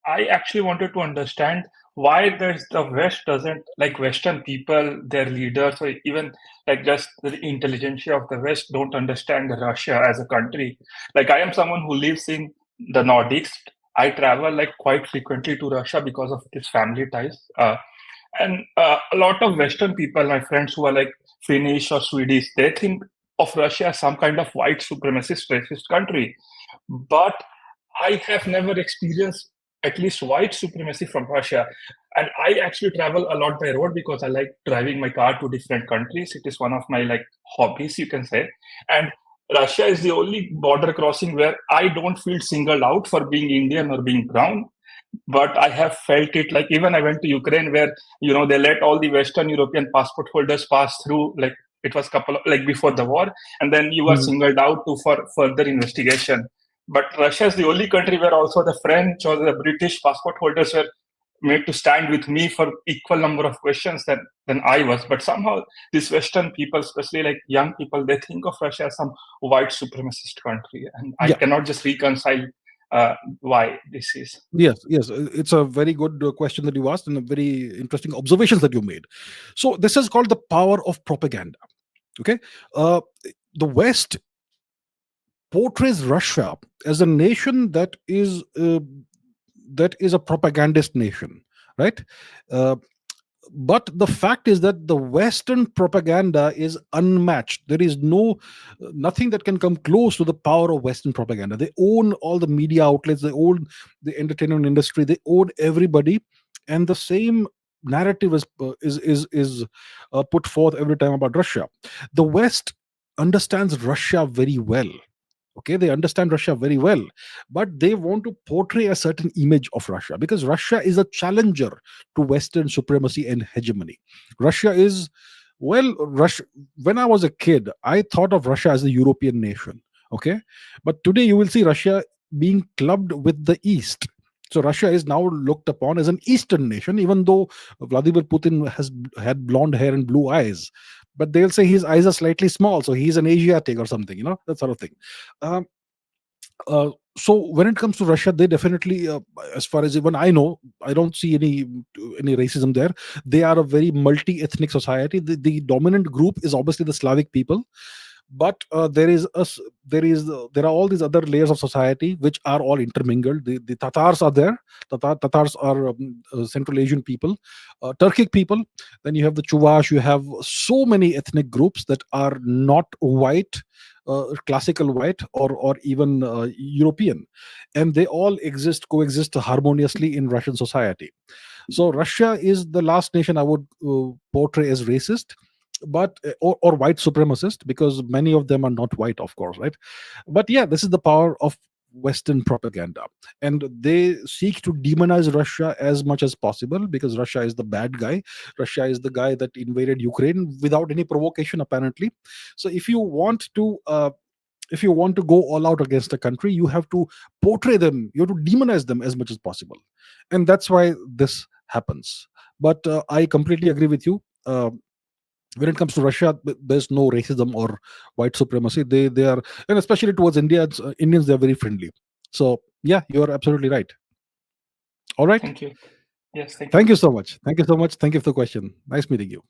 I actually wanted to understand why there's the West doesn't like Western people, their leaders, or even like just the intelligentsia of the West don't understand Russia as a country. Like I am someone who lives in the Nordics. I travel like quite frequently to Russia because of this family ties. And a lot of Western people, my friends who are like Finnish or Swedish, they think of Russia as some kind of white supremacist, racist country. But I have never experienced at least white supremacy from Russia. And I actually travel a lot by road because I like driving my car to different countries. It is one of my like hobbies, you can say. And Russia is the only border crossing where I don't feel singled out for being Indian or being brown. But I have felt it like even I went to Ukraine where, they let all the Western European passport holders pass through, like it was couple of, like before the war, and then you are Mhm. singled out to for further investigation. But Russia is the only country where also the French or the British passport holders were made to stand with me for equal number of questions than I was. But somehow these Western people, especially like young people, they think of Russia as some white supremacist country, and I Yeah. cannot just reconcile why this is. Yes, yes, it's a very good question that you asked and a very interesting observations that you made. So this is called the power of propaganda. Okay, uh, the West portrays Russia as a nation that is a propagandist nation, right? Uh, but the fact is that the Western propaganda is unmatched. There is nothing that can come close to the power of Western propaganda. They own all the media outlets, they own the entertainment industry, they own everybody, and the same narrative is put forth every time about Russia. The West understands Russia very well. Okay, they understand Russia very well, but they want to portray a certain image of Russia because Russia is a challenger to Western supremacy and hegemony. Russia is, well, Russia, when I was a kid, I thought of Russia as a European nation. Okay, but today you will see Russia being clubbed with the East. So Russia is now looked upon as an Eastern nation, even though Vladimir Putin has had blonde hair and blue eyes. But they'll say his eyes are slightly small, so he's an Asiatic or something, that sort of thing. Um, so when it comes to Russia, they definitely, as far as even I know, I don't see any racism there. They are a very multi-ethnic society. The dominant group is obviously the Slavic people, but there are all these other layers of society which are all intermingled. The Tatars are there. Tatars are Central Asian people, Turkic people. Then you have the Chuvash. You have so many ethnic groups that are not white, classical white, or even European, and they all coexist harmoniously in Russian society. So Russia is the last nation I would portray as racist, but or white supremacist, because many of them are not white, of course, right? But yeah, this is the power of Western propaganda, and they seek to demonize Russia as much as possible because Russia is the bad guy. Russia is the guy that invaded Ukraine without any provocation, apparently. So if you want to go all out against a country, you have to portray them, you have to demonize them as much as possible, and that's why this happens. But I completely agree with you. When it comes to Russia, there's no racism or white supremacy. They are, and especially towards Indians, Indians, they're very friendly. So yeah, you're absolutely right. All right. Thank you. Yes, thank you. Thank you so much. Thank you so much. Thank you for the question. Nice meeting you.